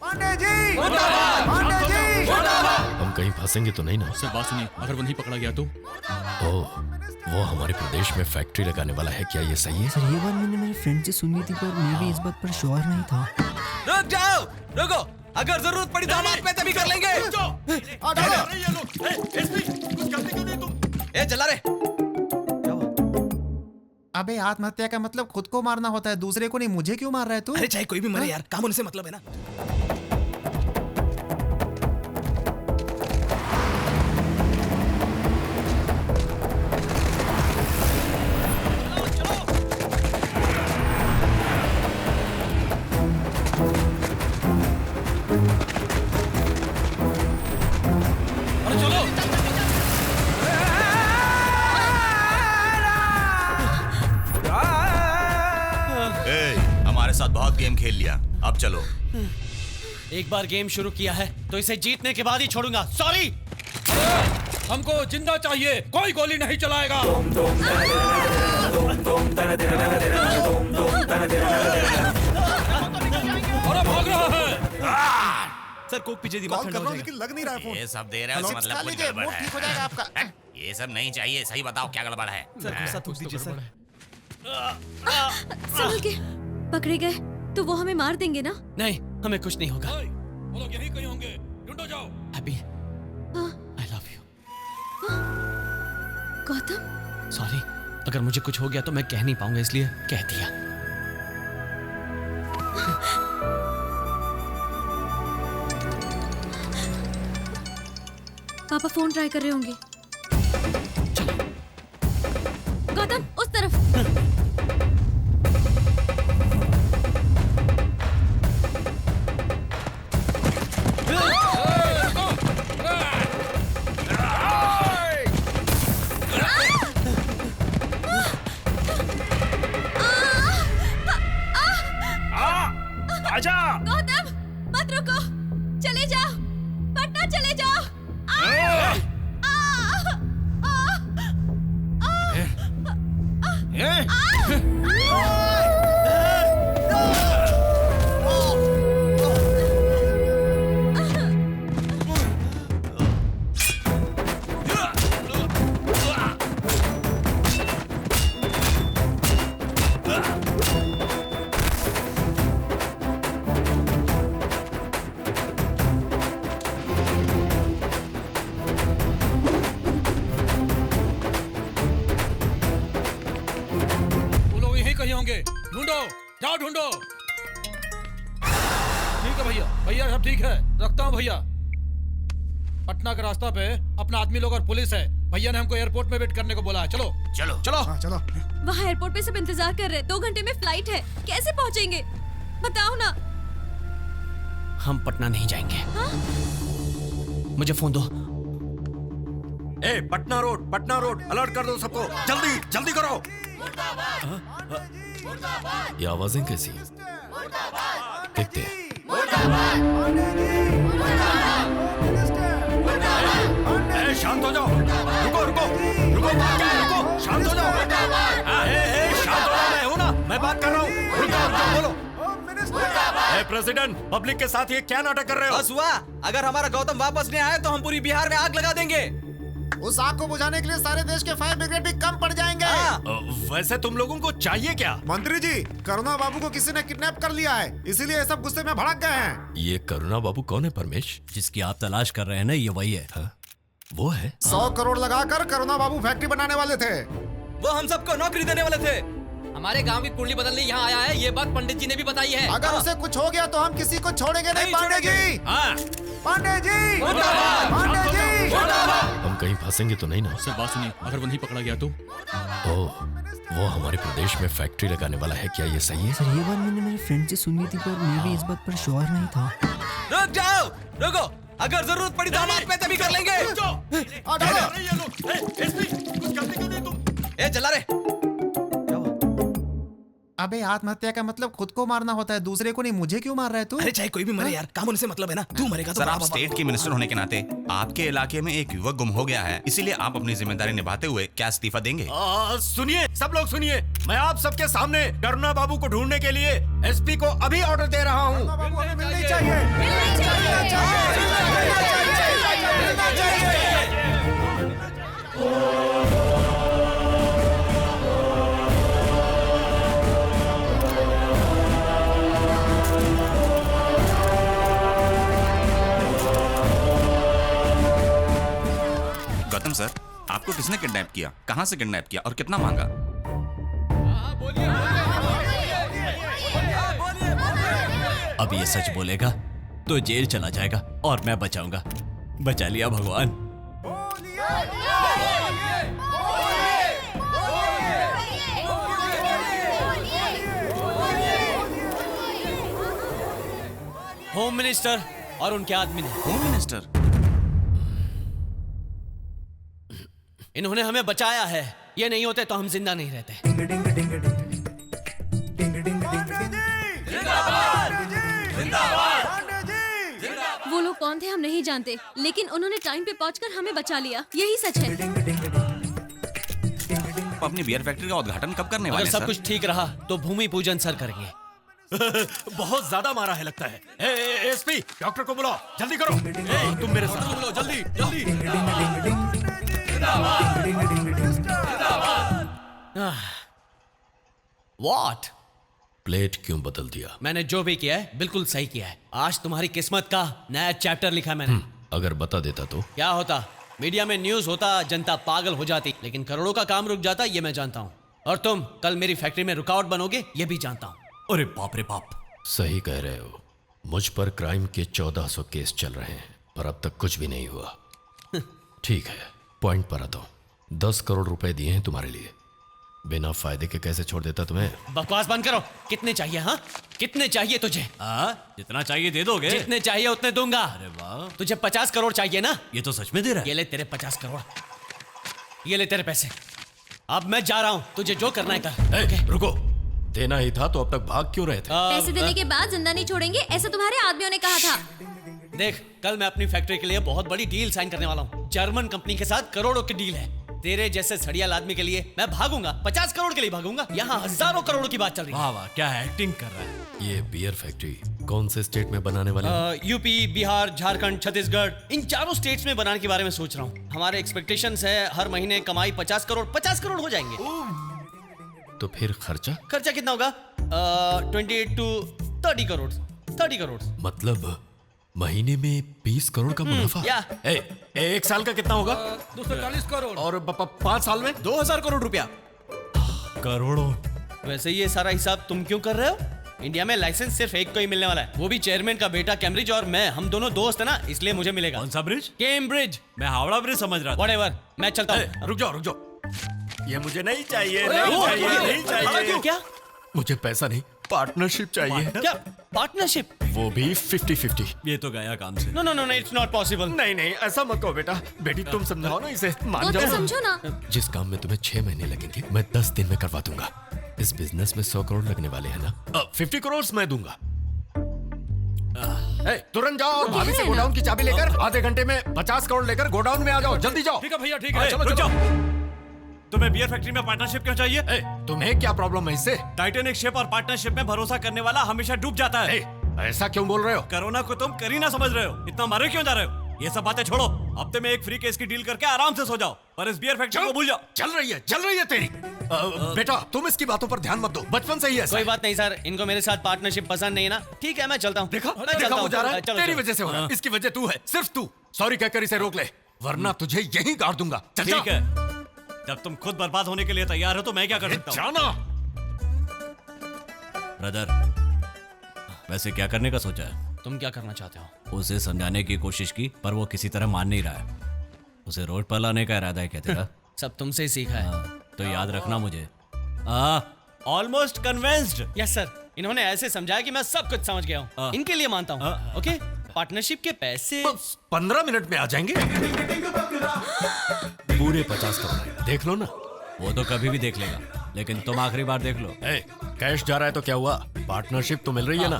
पांडे जी पांडे जी हम कहीं फंसेंगे तो नहीं ना? सर बात सुनिए, अगर वो नहीं पकड़ा गया तो? ओह, वो हमारे प्रदेश में फैक्ट्री लगाने वाला है, क्या ये सही है? सर ये बात मैंने मेरे फ्रेंड से सुनी थी, पर मैं भी इस बात पर श्योर नहीं था। रुक जाओ, रुको, अगर जरूरत पड़ी तो हम आप पे तभी कर लेंगे। ए चला रे। अबे आत्महत्या का मतलब खुद को मारना होता है, दूसरे को नहीं। मुझे क्यों मार रहा है तू? अरे चाहे कोई भी मरे यार, काम होने से मतलब है ना। हमारे साथ बहुत गेम खेल लिया, अब चलो। एक बार गेम शुरू किया है तो इसे जीतने के बाद ही छोड़ूंगा। सॉरी। हमको जिंदा चाहिए, कोई गोली नहीं चलाएगा। अरे भाग रहा है। सर कोक पीछे दिमाग कॉल ठंडा कर हो रहा हूं, जाएगा। लेकिन लग नहीं रहा है फोन। ये सब दे रहे हो मतलब कुछ लीजिए, गड़बड़ मूड ठीक हो जाएगा है। आपका। ये सब नहीं चाहिए, सही बताओ क्या गड़बड़ है? सर गुस्सा थूक दीजिए सर। संभल के। पकड़े गए तो वो हमें मार देंगे ना? नहीं, हमें कुछ नहीं होगा। वो लोग यहीं कहीं होंगे, ढूंढो जाओ। हैप्पी, हाँ। I love you. Gautam, sorry, अगर मुझे कुछ हो गया तो मैं कह नहीं पाऊंगा, इसलिए कह दिया। पापा फोन ट्राई कर रहे होंगे। गौतम उस तरफ। आजा। गौतम मत रुको, चले जाओ, पटना चले जाओ। वो लोग यहीं कहीं होंगे, ढूंढो, जाओ ढूंढो। ठीक है भैया, भैया सब ठीक है, रखता हूँ भैया। पटना का रास्ता पे अपना आदमी लोग और पुलिस है। भैया ने हमको एयरपोर्ट में वेट करने को बोला है। चलो चलो चलो। हाँ चलो। वहाँ एयरपोर्ट पे सब इंतजार कर रहे हैं। 2 घंटे में फ्लाइट है, कैसे पहुँचेंगे बताओ ना। हम पटना नहीं जाएंगे। हाँ? मुझे फोन दो। ए, पटना रोड, अलर्ट कर दो सबको, जल्दी जल्दी करो। ये आवाजें कैसी? देखते हैं। ए, शांत हो जाओ, रुको, शांत हो जाओ। शांत हो जाओ, मैं हूं ना, मैं बात कर रहा हूँ। रुको, बोलो। ए, प्रेसिडेंट, पब्लिक के साथ ये क्या नाटक कर रहे हो? बस हुआ, अगर हमारा गौतम वापस नहीं आया तो हम पूरी बिहार में आग लगा देंगे। उस आग को बुझाने के लिए सारे देश के फायर ब्रिगेड भी कम पड़ जाएंगे। वैसे तुम लोगों को चाहिए क्या? मंत्री जी, करुणा बाबू को किसी ने किडनैप कर लिया है, इसीलिए ये सब गुस्से में भड़क गए हैं। ये करुणा बाबू कौन है परमेश? जिसकी आप तलाश कर रहे हैं ना, ये वही है। हाँ? वो है? 100 करोड़ लगाकर करुणा बाबू फैक्ट्री बनाने वाले थे। वो हम सबको नौकरी देने वाले थे। हमारे गांव की कुंडली बदलने यहाँ आया है, ये बात पंडित जी ने भी बताई है। अगर उसे कुछ हो गया तो हम किसी को छोड़ेंगे नहीं। पांडे जी, हाँ, पांडे जी, पांडे जी। हम कहीं फंसेंगे तो नहीं ना? सर बात सुनिए, अगर वो नहीं पकड़ा गया तो? ओह, वो हमारे प्रदेश में फैक्ट्री लगाने वाला है, क्या ये सही है? सर ये बात मैंने मेरे फ्रेंड से सुनी थी, पर मैं भी इस बात पर श्योर नहीं था। रुक जाओ, रुको, अगर जरूरत पड़ी तो हम आप पे तभी कर लेंगे। ए चला रे। अबे आत्महत्या का मतलब खुद को मारना होता है, दूसरे को नहीं। मुझे क्यों मार रहा है तू? अरे चाहे कोई भी मरे यार, काम होने से मतलब है ना। तू मरेगा तो सर, आप बाबा- स्टेट के मिनिस्टर होने के नाते आपके इलाके में एक युवक गुम हो गया है, इसीलिए आप अपनी जिम्मेदारी निभाते हुए क्या इस्तीफा देंगे? सुनिए, सब लोग सुनिए, मैं आप सबके सामने करुणा बाबू को ढूंढने के लिए एसपी को अभी ऑर्डर दे रहा हूँ। मिलनी चाहिए। गौतम सर, आपको किसने किडनैप किया, कहाँ से किडनैप किया और कितना मांगा? अब ये सच बोलेगा तो जेल चला जाएगा और मैं बचाऊंगा। बचा लिया भगवान। होम मिनिस्टर और उनके आदमी ने, होम मिनिस्टर? इन्होंने हमें बचाया है। ये नहीं होते तो हम जिंदा नहीं रहते। वो लोग कौन थे हम नहीं जानते, लेकिन उन्होंने टाइम पे पहुंचकर हमें बचा लिया। यही सच है। आप अपनी बियर फैक्ट्री का उद्घाटन कब करने अगर वाले हैं, सब सर? कुछ ठीक रहा तो भूमि पूजन सर करेंगे। बहुत ज्यादा मारा है लगता है। एसपी, डॉक्टर को बुलाओ, जल्दी करो। तुम मेरे साथ बुलाओ, जल्दी जल्दी। व्हाट? प्लेट क्यों बदल दिया? मैंने जो भी किया है बिल्कुल सही किया है। आज तुम्हारी किस्मत का नया चैप्टर लिखा है मैंने। अगर बता देता तो? क्या होता? मीडिया में न्यूज होता, जनता पागल हो जाती, लेकिन करोड़ों का काम रुक जाता, ये मैं जानता हूँ। और तुम कल मेरी फैक्ट्री में रुकावट बनोगे, ये भी जानता हूँ। अरे बाप रे बाप। सही कह रहे हो। मुझ पर क्राइम के 1400 केस चल रहे हैं, पर अब तक कुछ भी नहीं हुआ। ठीक है, पॉइंट पर आता हूँ। 10 करोड़ रुपए दिए हैं तुम्हारे लिए, बिना फायदे के कैसे छोड़ देता तुम्हें? बकवास बंद करो। कितने चाहिए? हाँ, कितने चाहिए तुझे? जितना चाहिए दे दोगे? जितने चाहिए उतने दूंगा। अरे वाह। तुझे 50 करोड़ चाहिए ना? ये तो सच में दे रहा है। ये ले तेरे 50 करोड़। ये ले तेरे पैसे। अब मैं जा रहा हूँ, तुझे जो करना है कर। ए, रुको। देना ही था तो अब तक भाग क्यों रहे थे? पैसे देने के बाद जिंदा नहीं छोड़ेंगे, ऐसा तुम्हारे आदमियों ने कहा था। देख, कल मैं अपनी फैक्ट्री के लिए बहुत बड़ी डील साइन करने वाला हूँ। जर्मन कंपनी के साथ करोड़ों की डील है। तेरे जैसे सड़ियाल आदमी के लिए मैं भागूंगा, 50 करोड़ के लिए भागूंगा। यहाँ हजारों करोड़ों की बात चल रही है। वाह वाह, क्या एक्टिंग कर रहा है। ये बियर फैक्ट्री कौन से स्टेट में बनाने वाले हैं? यूपी, बिहार, झारखंड, छत्तीसगढ़, इन चारों स्टेट्स में बनाने के बारे में सोच रहा हूँ। हमारे एक्सपेक्टेशंस है हर महीने कमाई 50 करोड़ हो जाएंगे। तो फिर खर्चा? खर्चा कितना होगा? 28 to 30 करोड़। 30 करोड़ मतलब महीने में 20 करोड़ का मुनाफा? या एक साल का कितना होगा? 240 करोड़। और 5 साल में? 2000 करोड़ रुपया। करोड़ों। वैसे ये सारा हिसाब तुम क्यों कर रहे हो? इंडिया में लाइसेंस सिर्फ एक को ही मिलने वाला है, वो भी चेयरमैन का बेटा कैम्ब्रिज, और मैं, हम दोनों दोस्त है ना, इसलिए मुझे मिलेगा। कौन सा ब्रिज? कैम्ब्रिज। मैं हावड़ा ब्रिज समझ रहा था। व्हाटएवर, मैं चलता हूँ। रुक जाओ। ये मुझे नहीं चाहिए, नहीं चाहिए। क्या? मुझे पैसा नहीं, पार्टनरशिप चाहिए। क्या पार्टनरशिप? वो भी 50-50। ये तो गया काम से। No, it's not possible. नहीं, ऐसा मत कहो बेटा। बेटी तुम समझाओ ना इसे, मान वो तो जाओ। समझो ना। जिस काम में तुम्हें 6 महीने लगेंगे, मैं 10 दिन में करवा दूंगा। इस बिजनेस में 100 करोड़ लगने वाले हैं ना? 50 करोड़ मैं दूंगा। तुरंत जाओ और भाभी से गोडाउन की चाबी लेकर आधे घंटे में 50 करोड़ लेकर गोडाउन में आ जाओ। जल्दी जाओ। ठीक है भैया, ठीक है। चलो, रुक चलो। जाओ। तुम्हें बियर फैक्ट्री में पार्टनरशिप क्यों चाहिए? तुम्हें क्या प्रॉब्लम है इससे? टाइटैनिक शिप और पार्टनरशिप में भरोसा करने वाला हमेशा डूब जाता है। ऐसा क्यों बोल रहे हो? कोरोना को तुम करीना समझ रहे हो, इतना मारे क्यों जा रहे हो? ये सब बातें छोड़ो, हफ्ते में एक फ्री केस की डील करके आराम से सो जाओ, पर इस बियर फैक्ट्री को भूल जाओ। चल रही है तेरी। बेटा तुम इसकी बातों पर ध्यान मत दो, बचपन से ही ऐसा कोई है। बात नहीं सर, इनको मेरे साथ पार्टनरशिप पसंद नहीं है ना। ठीक है, मैं चलता हूँ। देखा मैं चलता वो हूँ। जा रहा है। चलो, तेरी चलो। वजह से हो रहा है। इसकी वजह तू है, सिर्फ तू। सॉरी कहकर इसे रोक ले, वरना तुझे यहीं गाड़ दूंगा। चल ठीक है, जब तुम खुद बर्बाद होने के लिए तैयार हो तो मैं क्या कर सकता हूँ? जाना। ब्रदर, वैसे क्या करने का सोचा है? तुम क्या करना चाहते हो? उसे समझाने की कोशिश की, पर वो किसी तरह मान नहीं रहा है। उसे रोड पर लाने का इरादा है क्या तेरा? सब तुमसे ही सीखा है। तो याद रखना मुझे। Almost convinced. यस सर, इन्होंने ऐसे समझाया कि मैं सब कुछ समझ गया हूँ। इनके लिए मानता हूँ। ओके, पार्टनरशिप के पैसे 15 मिनट में आ जाएंगे। पूरे 50 करोड़, देख लो ना। वो तो कभी भी देख लेगा। लेकिन तुम आखिरी बार देख लो। ए, कैश जा रहा है तो क्या हुआ? पार्टनरशिप तो मिल रही है ना?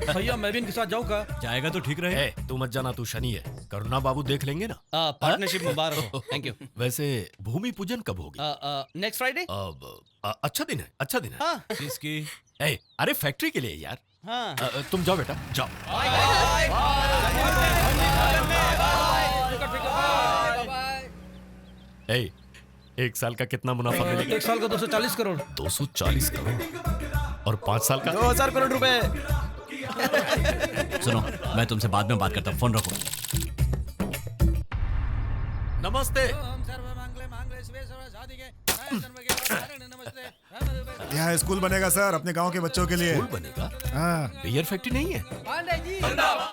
भैया मैं भी इनके साथ जाऊँ का? जाएगा तो ठीक रहे। ए, तू मत जाना, तू शनि है। करुणा बाबू देख लेंगे ना। पार्टनरशिप मुबारक हो। Thank you. वैसे भूमि पूजन कब होगी? Next Friday. अब अच्छा दिन है, अच्छा दिन है। हाँ किसकी? ए, अरे फैक्ट्री के लिए यार। हाँ तुम जाओ बेटा, जाओ। ए, एक साल का कितना मुनाफा मिलेगा? एक साल का 240 करोड़। 240 करोड़ और 5 साल का 2000 करोड़ रुपए। सुनो, मैं तुमसे बाद में बात करता हूँ, फोन रखो। नमस्ते। यहाँ स्कूल बनेगा सर, अपने गांव के बच्चों के लिए। स्कूल बनेगा? हाँ। बियर फैक्ट्री नहीं है?